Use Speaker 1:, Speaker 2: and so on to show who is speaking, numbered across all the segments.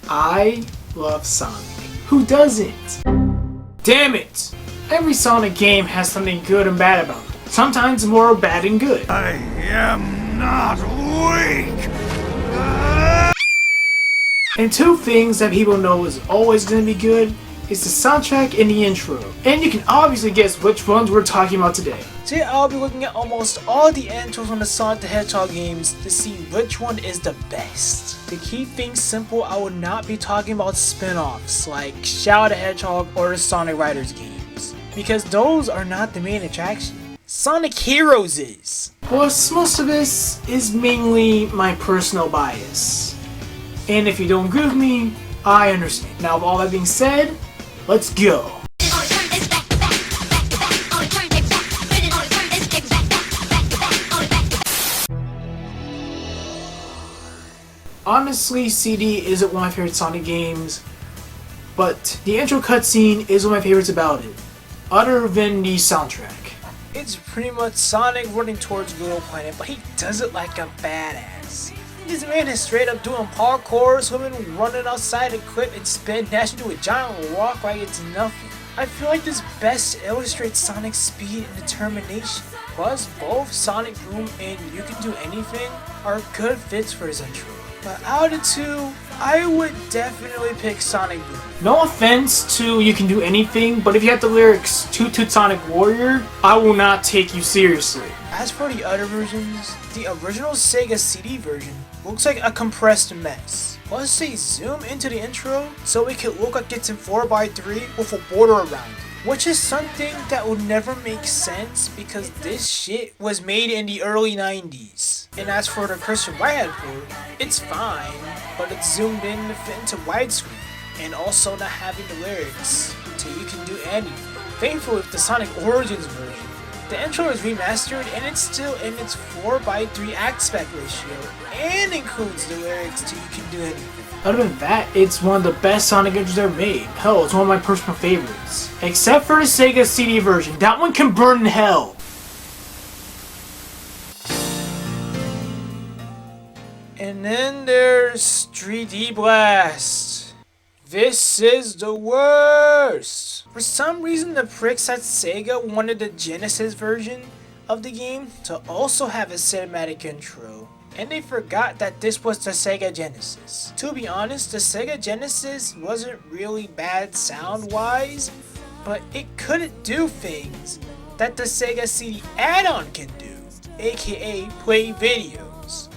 Speaker 1: I love Sonic. Who doesn't? Damn it! Every Sonic game has something good and bad about it. Sometimes more bad than good.
Speaker 2: I am not weak!
Speaker 1: And two things that people know is always going to be good is the soundtrack and the intro. And you can obviously guess which ones we're talking about today.
Speaker 3: Today I'll be looking at almost all the intros on the Sonic the Hedgehog games to see which one is the best. To keep things simple, I will not be talking about spin-offs like Shadow the Hedgehog or the Sonic Riders games, because those are not the main attraction. Sonic Heroes is.
Speaker 1: Plus, most of this is mainly my personal bias. And if you don't agree with me, I understand. Now, with all that being said, let's go. Honestly, CD isn't one of my favorite Sonic games, but the intro cutscene is one of my favorites about it, other than the soundtrack.
Speaker 3: It's pretty much Sonic running towards Little Planet, but he does it like a badass. This man is straight up doing parkour, swimming, running outside a cliff, and spin dashing to a giant rock like it's nothing. I feel like this best illustrates Sonic's speed and determination. Plus, both Sonic Boom and You Can Do Anything are good fits for his intro. But out of the two, I would definitely pick Sonic Boom.
Speaker 1: No offense to You Can Do Anything, but if you have the lyrics Toot Sonic Warrior, I will not take you seriously.
Speaker 3: As for the other versions, the original Sega CD version looks like a compressed mess. Plus they zoom into the intro so it could look like it's in 4x3 with a border around it, which is something that would never make sense because this shit was made in the early 90s. And as for the Christian Whitehead port, it's fine, but it's zoomed in to fit into widescreen, and also not having the lyrics to You Can Do Anything. Thankfully with the Sonic Origins version, the intro is remastered and it's still in its 4x3 aspect ratio and includes the lyrics to You Can Do Anything.
Speaker 1: Other than that, it's one of the best Sonic intros ever made. Hell, it's one of my personal favorites. Except for the Sega CD version. That one can burn in hell.
Speaker 3: And then there's 3D Blast. This is the worst. For some reason, the pricks at Sega wanted the Genesis version of the game to also have a cinematic intro, and they forgot that this was the Sega Genesis. To be honest, the Sega Genesis wasn't really bad sound-wise, but it couldn't do things that the Sega CD add-on can do, aka play videos.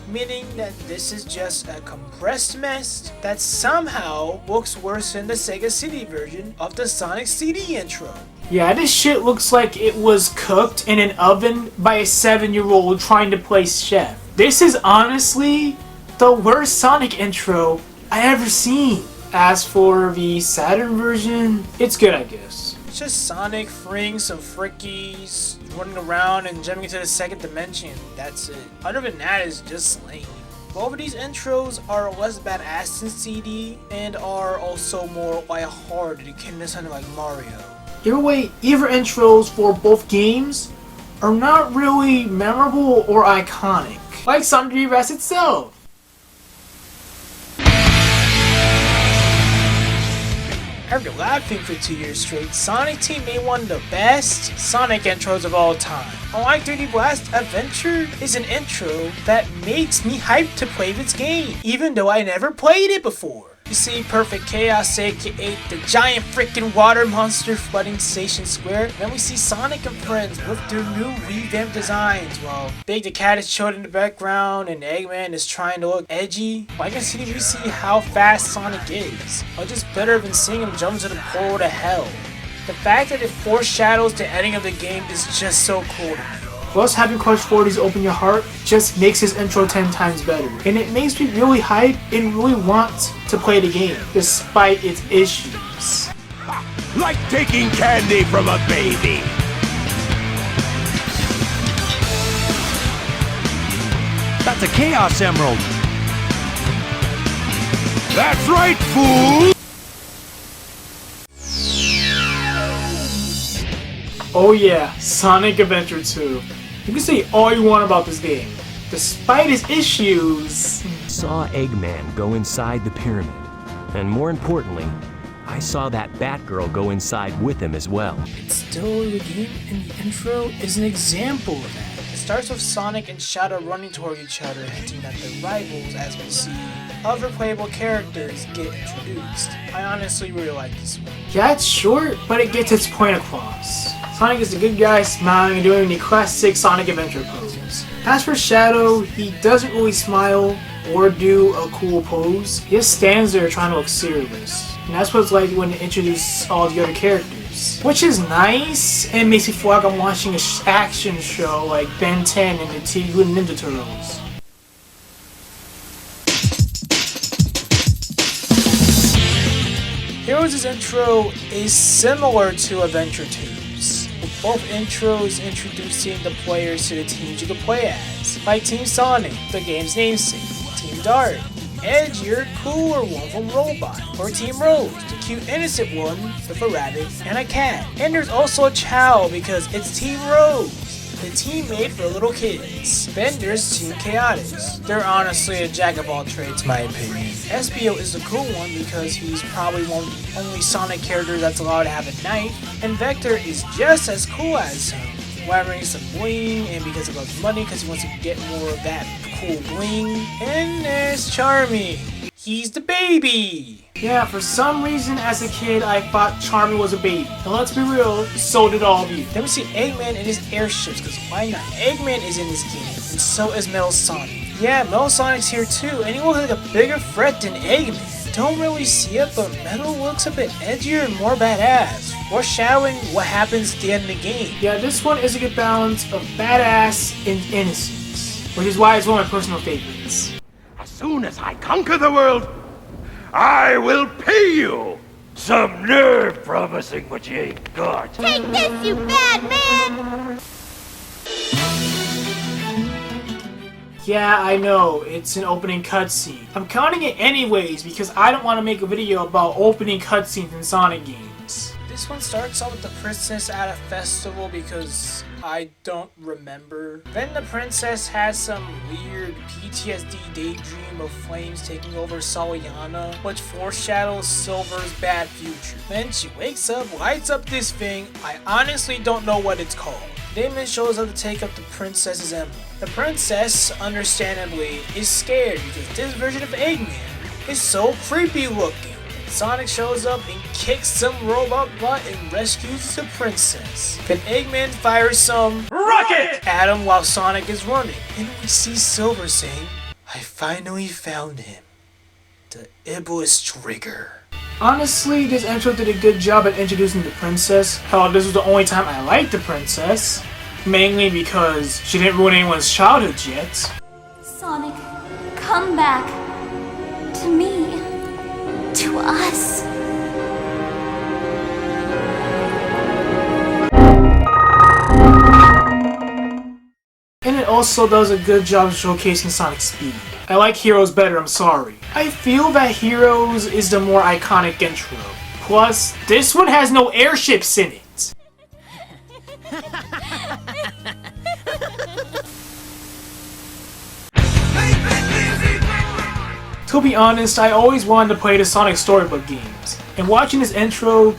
Speaker 3: Meaning that this is just a compressed mess that somehow looks worse than the Sega CD version of the Sonic CD intro.
Speaker 1: Yeah, this shit looks like it was cooked in an oven by a 7-year-old trying to play chef. This is honestly the worst Sonic intro I ever seen. As for the Saturn version, it's good, I guess.
Speaker 3: It's just Sonic freeing some frickies, running around and jumping into the second dimension. That's it. Other than that, it's just lame. Both of these intros are less badass than CD and are also more lighthearted akin to something like Mario.
Speaker 1: Either way, either intros for both games are not really memorable or iconic, like Sonic Dreamcast itself.
Speaker 3: After laughing for 2 years straight, Sonic Team made one of the best Sonic intros of all time. Unlike 3D Blast, Adventure is an intro that makes me hyped to play this game, even though I never played it before. You see Perfect Chaos, aka the giant freaking water monster flooding Station Square. Then we see Sonic and friends with their new revamped designs, while Big the Cat is showed in the background and Eggman is trying to look edgy. Like in CD, we see how fast Sonic is, or just better than seeing him jump to the portal to hell. The fact that it foreshadows the ending of the game is just so cool to me.
Speaker 1: Plus, having Crush 40's Open Your Heart just makes his intro 10 times better. And it makes me really hype and really want to play the game, despite its issues.
Speaker 2: Like taking candy from a baby! That's a Chaos Emerald! That's right, fool!
Speaker 1: Oh yeah, Sonic Adventure 2. You can say all you want about this game. Despite its issues...
Speaker 4: Saw Eggman go inside the pyramid. And more importantly, I saw that Batgirl go inside with him as well.
Speaker 3: It's still the game, and the intro is an example of that. It starts with Sonic and Shadow running toward each other, hinting that they're rivals as we see other playable characters get introduced. I honestly really like this one.
Speaker 1: Yeah, it's short, but it gets its point across. Sonic is the good guy smiling and doing the classic Sonic Adventure pose. As for Shadow, he doesn't really smile or do a cool pose. He just stands there trying to look serious. And that's what it's like when they introduce all the other characters. Which is nice, and makes me feel like I'm watching an action show like Ben 10 and the Teenage Mutant Ninja Turtles.
Speaker 3: Heroes' intro is similar to Adventure 2's, with both intros introducing the players to the teams you can play as, like Team Sonic, the game's namesake, Team Dart, edgier, cooler one from Robot, or Team Rose, the cute innocent one with a rabbit and a cat. And there's also a Chow because it's Team Rose, the team made for little kids. Then there's Team Chaotix. They're honestly a jack of all trades in my opinion. Espio is the cool one because he's probably one of the only Sonic character that's allowed to have a knife, and Vector is just as cool as him, wearing some bling, and because he loves money because he wants to get more of that cool bling. And there's Charmy. He's the baby!
Speaker 1: Yeah, for some reason as a kid I thought Charmy was a baby. And let's be real, so did all of you.
Speaker 3: Then we see Eggman in his airships, because why not? Eggman is in this game, and so is Metal Sonic. Yeah, Metal Sonic's here too, and he looks like a bigger threat than Eggman. Don't really see it, but Metal looks a bit edgier and more badass, foreshadowing what happens at the end of the game.
Speaker 1: Yeah, this one is a good balance of badass and innocence, which is why it's one of my personal favorites.
Speaker 2: As soon as I conquer the world, I will pay you some nerve promising what you ain't got.
Speaker 5: Take this, you bad man!
Speaker 1: Yeah, I know, it's an opening cutscene. I'm counting it anyways because I don't want to make a video about opening cutscenes in Sonic games.
Speaker 3: This one starts off with the princess at a festival because I don't remember. Then the princess has some weird PTSD daydream of flames taking over Soliana, which foreshadows Silver's bad future. Then she wakes up, lights up this thing, I honestly don't know what it's called. Damon shows up to take up the princess's emblem. The princess, understandably, is scared because this version of Eggman is so creepy looking. Sonic shows up and kicks some robot butt and rescues the princess. Then Eggman fires some rocket at him while Sonic is running. And we see Silver saying, "I finally found him. The Iblis Trigger."
Speaker 1: Honestly, this intro did a good job at introducing the princess. Hell, this was the only time I liked the princess. Mainly because she didn't ruin anyone's childhood yet.
Speaker 5: Sonic, come back. To me. To us.
Speaker 1: And it also does a good job of showcasing Sonic's speed. I like Heroes better, I'm sorry. I feel that Heroes is the more iconic intro. Plus, this one has no airships in it. To be honest, I always wanted to play the Sonic Storybook games, and watching this intro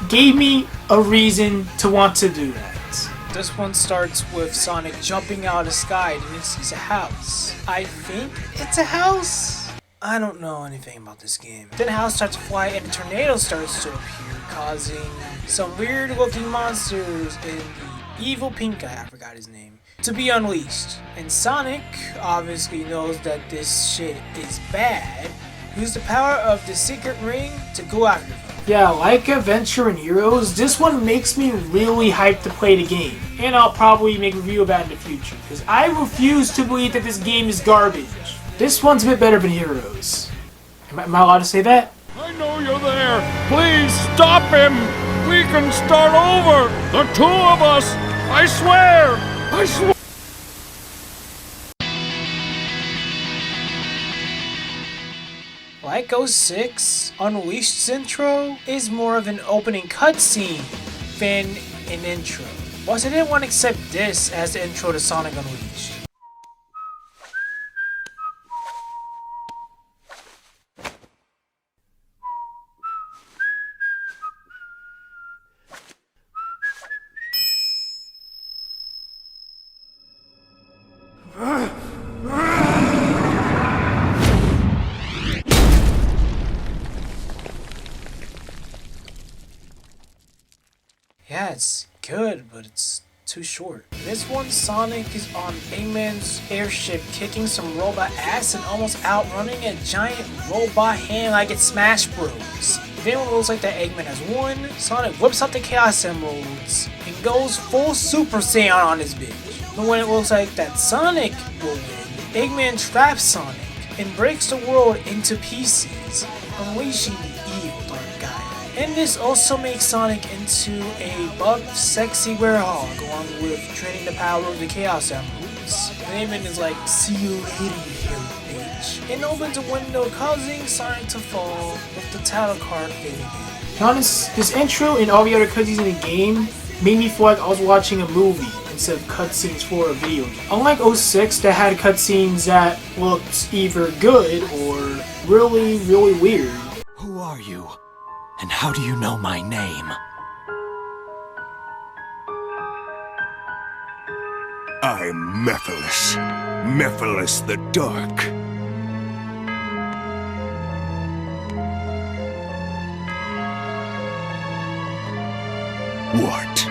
Speaker 1: gave me a reason to want to do that.
Speaker 3: This one starts with Sonic jumping out of the sky and he sees a house. I think it's a house? I don't know anything about this game. Then the house starts to fly and a tornado starts to appear, causing some weird looking monsters and the evil pink guy, I forgot his name, to be unleashed. And Sonic obviously knows that this shit is bad. Use the power of the secret ring to go after them.
Speaker 1: Yeah, like Adventure and Heroes, this one makes me really hyped to play the game. And I'll probably make a review about it in the future, because I refuse to believe that this game is garbage. This one's a bit better than Heroes. Am I allowed to say that?
Speaker 2: I know you're there. Please stop him. We can start over. The two of us. I swear. I swear.
Speaker 3: Like 06, Unleashed's intro is more of an opening cutscene than an intro. Plus, I didn't want to accept this as the intro to Sonic Unleashed. Yeah, it's good, but it's too short. This one, Sonic is on Eggman's airship kicking some robot ass and almost outrunning a giant robot hand like it's Smash Bros. If anyone looks like that Eggman has won, Sonic whips out the Chaos Emeralds and goes full Super Saiyan on his bitch. But when it looks like that Sonic will win, Eggman traps Sonic and breaks the world into pieces, unleashing the evil Dark Guy. And this also makes Sonic into a buff, sexy werehog, along with draining the power of the Chaos Emeralds. Eggman is like, see you later, you hairy bitch, and opens a window, causing Sonic to fall with the title card fading in.
Speaker 1: To be honest, this intro and all the other cutscenes in the game made me feel like I was watching a movie instead of cutscenes for a video game. Unlike 06 that had cutscenes that looked either good or really, really weird.
Speaker 6: Who are you? And how do you know my name?
Speaker 7: I'm Mephiles. Mephiles the Dark. What?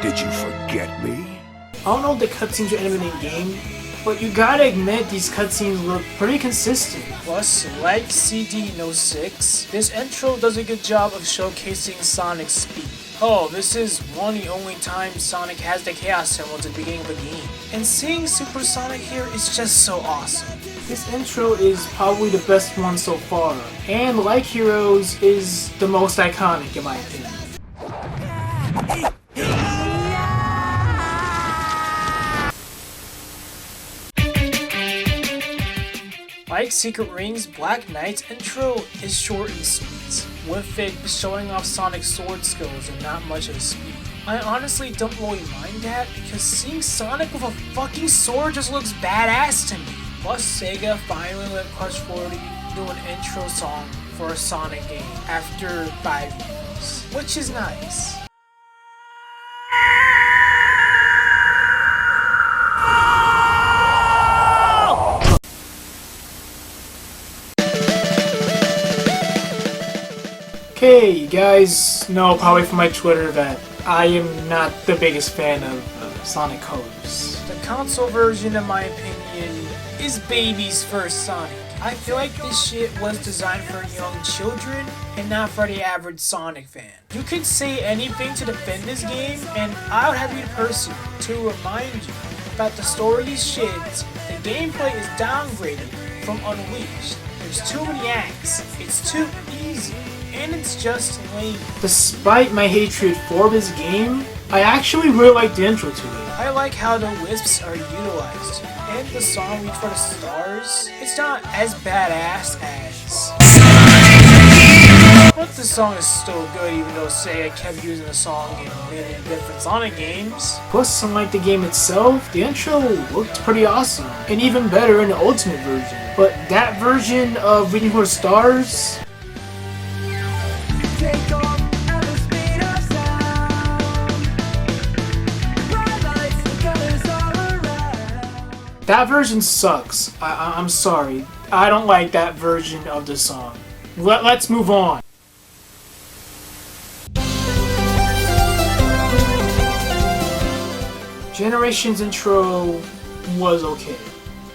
Speaker 7: Did you forget me?
Speaker 1: I don't know if the cutscenes are animated in game, but you gotta admit these cutscenes look pretty consistent.
Speaker 3: Plus, like CD in 06, this intro does a good job of showcasing Sonic's speed. Oh, this is one of the only times Sonic has the Chaos Emeralds at the beginning of a game. And seeing Super Sonic here is just so awesome.
Speaker 1: This intro is probably the best one so far, and like Heroes is the most iconic in my opinion.
Speaker 3: Like Secret Rings, Black Knight's intro is short and sweet, with it showing off Sonic's sword skills and not much of his speed. I honestly don't really mind that, because seeing Sonic with a fucking sword just looks badass to me. Plus, Sega finally let Crush 40 do an intro song for a Sonic game after 5 years, which is nice.
Speaker 1: Okay, you guys know probably from my Twitter that I am not the biggest fan of Sonic Colors.
Speaker 3: The console version, in my opinion, is baby's first Sonic. I feel like this shit was designed for young children and not for the average Sonic fan. You could say anything to defend this game, and I would have you the person to remind you about the story of these shits. The gameplay is downgraded from Unleashed. There's too many acts, it's too easy, and it's just lame.
Speaker 1: Despite my hatred for this game, I actually really like the intro to it.
Speaker 3: I like how the wisps are utilized, and the song Reach for the Stars, it's not as badass as... But the song is still good, even though Sega kept using the song in many different Sonic games.
Speaker 1: Plus, unlike the game itself, the intro looked pretty awesome, and even better in the Ultimate version. But that version of Reaching for the Stars... that version sucks. I'm sorry. I don't like that version of the song. Let's move on. Generations intro was okay.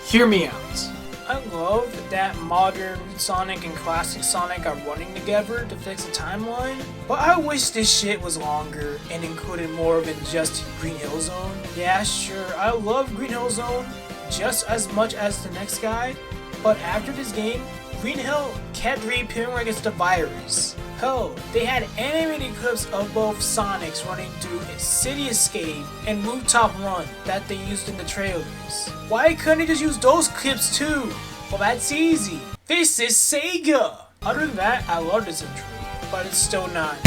Speaker 1: Hear me out.
Speaker 3: I love that modern Sonic and classic Sonic are running together to fix the timeline, but I wish this shit was longer and included more than just Green Hill Zone. Yeah, sure, I love Green Hill Zone just as much as the next guy, but after this game, Green Hill kept reappearing like it's the virus. Hell, they had animated clips of both Sonics running through a City Escape and Rooftop Run that they used in the trailers. Why couldn't they just use those clips too? Well, that's easy. This is Sega! Other than that, I love this intro, but it's still not.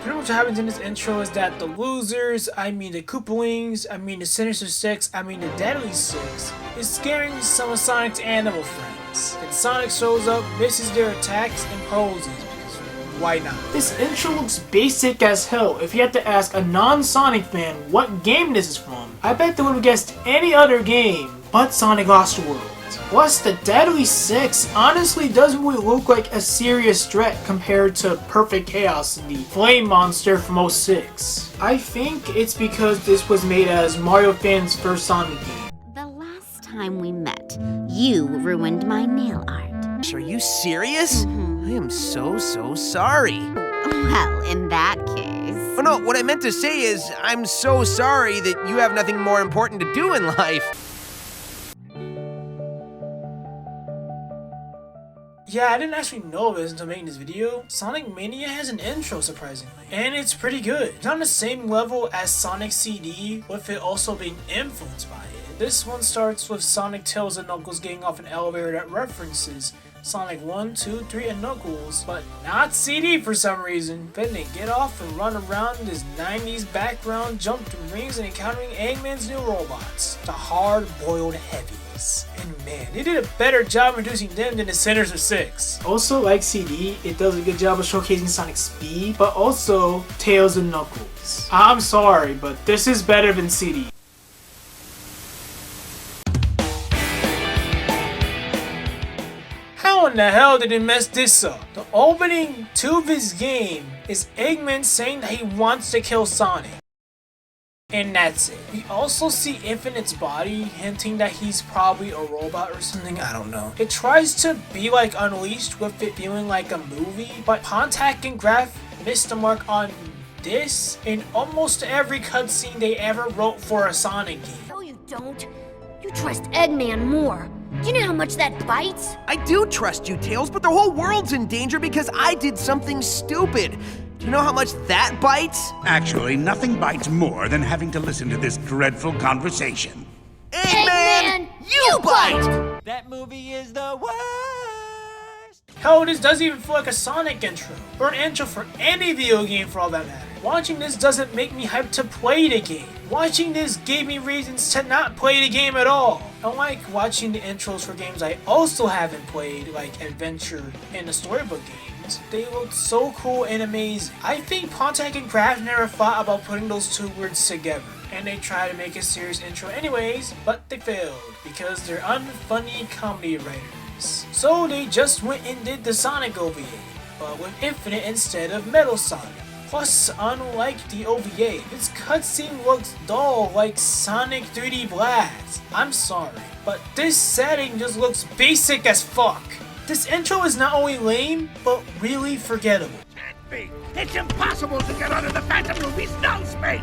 Speaker 3: Pretty much what happens in this intro is that the losers, I mean the Koopalings, I mean the Sinister Six, I mean the Deadly Six, is scaring some of Sonic's animal friends. And Sonic shows up, misses their attacks, and poses, because why not?
Speaker 1: This intro looks basic as hell. If you had to ask a non-Sonic fan what game this is from, I bet they would have guessed any other game but Sonic Lost World. Plus, the Deadly Six honestly doesn't really look like a serious threat compared to Perfect Chaos and the Flame Monster from 06. I think it's because this was made as Mario fans' first Sonic game.
Speaker 8: The last time we met, you ruined my nail art.
Speaker 9: Are you serious? I am so sorry.
Speaker 8: Well, in that case...
Speaker 9: Oh no, what I meant to say is, I'm so sorry that you have nothing more important to do in life.
Speaker 3: Yeah, I didn't actually know this until making this video. Sonic Mania has an intro, surprisingly, and it's pretty good. It's on the same level as Sonic CD, with it also being influenced by it. This one starts with Sonic, Tails, and Knuckles getting off an elevator that references Sonic 1, 2, 3, and Knuckles, but not CD for some reason. Then they get off and run around this 90s background, jump through rings, and encountering Eggman's new robots, the hard-boiled heavies. And man, they did a better job introducing them than the Sinners of 6.
Speaker 1: Also, like CD, it does a good job of showcasing Sonic's speed, but also Tails and Knuckles. I'm sorry, but this is better than CD.
Speaker 3: How in the hell did they mess this up? The opening to this game is Eggman saying that he wants to kill Sonic. And that's it. We also see Infinite's body, hinting that he's probably a robot or something, I don't know. It tries to be like Unleashed with it feeling like a movie, but Pontac and Graf missed the mark on this in almost every cutscene they ever wrote for a Sonic game.
Speaker 5: No, you don't. You trust Eggman more. Do you know how much that bites?
Speaker 9: I do trust you, Tails, but the whole world's in danger because I did something stupid. Do you know how much that bites?
Speaker 10: Actually, nothing bites more than having to listen to this dreadful conversation.
Speaker 9: Eggman, you bite!
Speaker 6: That movie is the worst!
Speaker 3: Hell, this doesn't even feel like a Sonic intro, or an intro for any video game for all that matter. Watching this doesn't make me hyped to play the game. Watching this gave me reasons to not play the game at all. Unlike watching the intros for games I also haven't played, like Adventure and the Storybook games, they look so cool and amazing. I think Pontac and Graf never thought about putting those two words together, and they tried to make a serious intro anyways, but they failed because they're unfunny comedy writers. So they just went and did the Sonic OVA, but with Infinite instead of Metal Sonic. Plus, unlike the OVA, this cutscene looks dull like Sonic 3D Blast. I'm sorry, but this setting just looks basic as fuck. This intro is not only lame, but really forgettable.
Speaker 10: It's impossible to get under the Phantom Ruby's null space!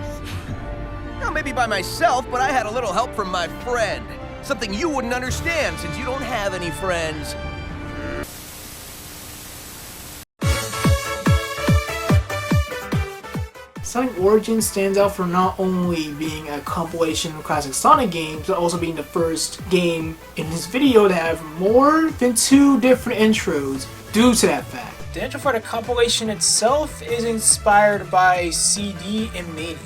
Speaker 9: Well, maybe by myself, but I had a little help from my friend. Something you wouldn't understand since you don't have any friends.
Speaker 1: Sonic Origins stands out for not only being a compilation of classic Sonic games, but also being the first game in this video to have more than 2 different intros due to that fact.
Speaker 3: The intro for the compilation itself is inspired by CD and Mania,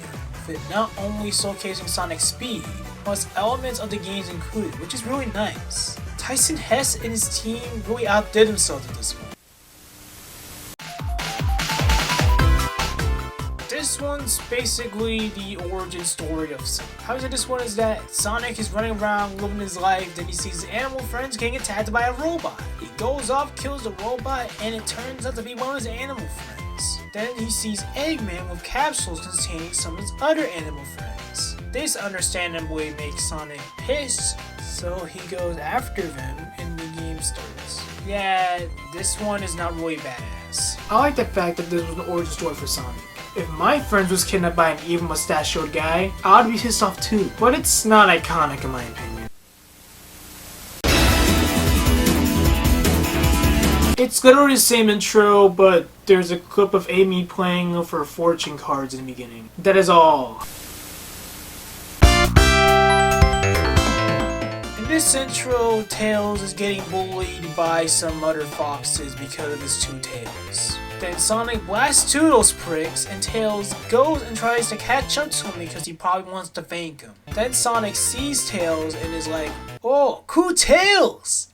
Speaker 3: with it not only showcasing Sonic's speed, plus elements of the games included, which is really nice. Tyson Hess and his team really outdid themselves with this one. This one's basically the origin story of Sonic. How is it this one is that Sonic is running around living his life, then he sees his animal friends getting attacked by a robot. He goes off, kills the robot, and it turns out to be one of his animal friends. Then he sees Eggman with capsules containing some of his other animal friends. This understandably makes Sonic pissed, so he goes after them and the game starts. Yeah, this one is not really badass.
Speaker 1: I like the fact that this was an origin story for Sonic. If my friend was kidnapped by an evil mustachioed guy, I'd be pissed off too. But it's not iconic in my opinion. It's literally the same intro, but there's a clip of Amy playing for fortune cards in the beginning. That is all.
Speaker 3: In this intro, Tails is getting bullied by some other foxes because of his 2 tails. Then Sonic blasts 2 of those pricks, and Tails goes and tries to catch up to him because he probably wants to thank him. Then Sonic sees Tails and is like, "Oh, cool Tails!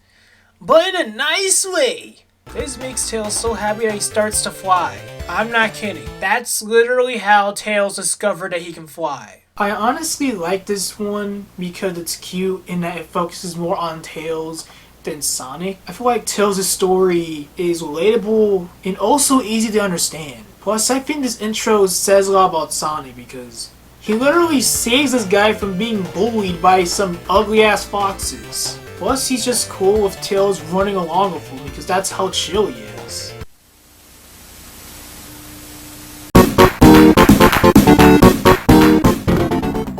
Speaker 3: But in a nice way!" This makes Tails so happy that he starts to fly. I'm not kidding. That's literally how Tails discovered that he can fly.
Speaker 1: I honestly like this one because it's cute in that it focuses more on Tails than Sonic. I feel like Tails' story is relatable and also easy to understand. Plus, I think this intro says a lot about Sonic because he literally saves this guy from being bullied by some ugly ass foxes. Plus, he's just cool with Tails running along with him because that's how chill he is.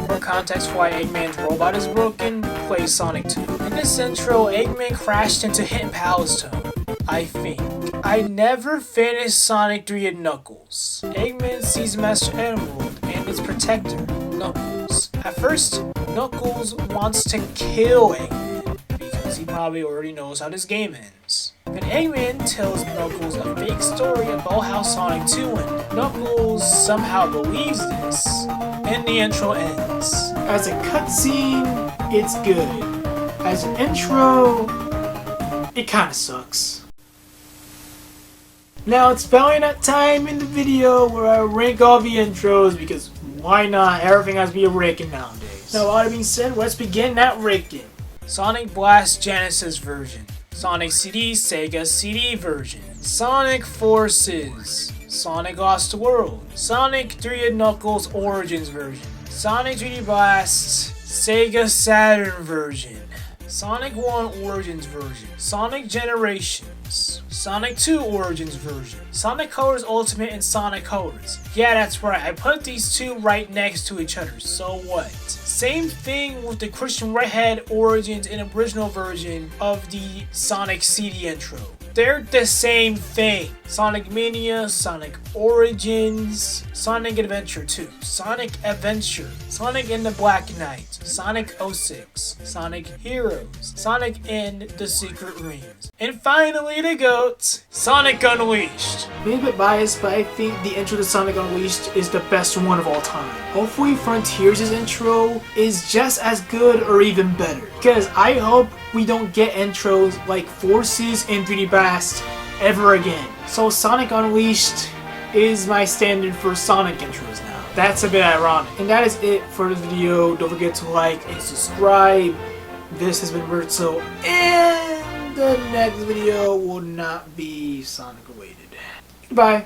Speaker 3: For context for why Eggman's robot is broken, play Sonic 2. In this intro, Eggman crashed into Hit Pal's Tone, I think. I never finished Sonic 3 and Knuckles. Eggman sees Master Emerald and its protector, Knuckles. At first, Knuckles wants to kill Eggman because he probably already knows how this game ends. But Eggman tells Knuckles a fake story about how Sonic 2 ended. Knuckles somehow believes this, and the intro ends.
Speaker 1: As a cutscene, it's good. As an intro, it kinda sucks. Now it's finally that time in the video where I rank all the intros because why not? Everything has to be a ranking nowadays. Now all that being said, let's begin that ranking.
Speaker 3: Sonic Blast Genesis version. Sonic CD Sega CD version. Sonic Forces. Sonic Lost World. Sonic 3 and Knuckles Origins version. Sonic 3D Blast Sega Saturn version. Sonic 1 Origins version. Sonic Generations. Sonic 2 Origins version. Sonic Colors Ultimate and Sonic Colors. Yeah, that's right, I put these two right next to each other, so what? Same thing with the Christian Redhead Origins and original version of the Sonic CD intro. They're the same thing. Sonic Mania, Sonic Origins, Sonic Adventure 2, Sonic Adventure, Sonic and the Black Knight, Sonic 06, Sonic Heroes, Sonic and the Secret Rings. And finally the GOAT, Sonic Unleashed.
Speaker 1: Maybe a bit biased, but I think the intro to Sonic Unleashed is the best one of all time. Hopefully Frontiers' intro is just as good or even better. Because I hope we don't get intros like Forces and 3D Blast ever again. So Sonic Unleashed is my standard for Sonic intros now. That's a bit ironic. And that is it for the video. Don't forget to like and subscribe. This has been Bertso, and the next video will not be Sonic related. Goodbye.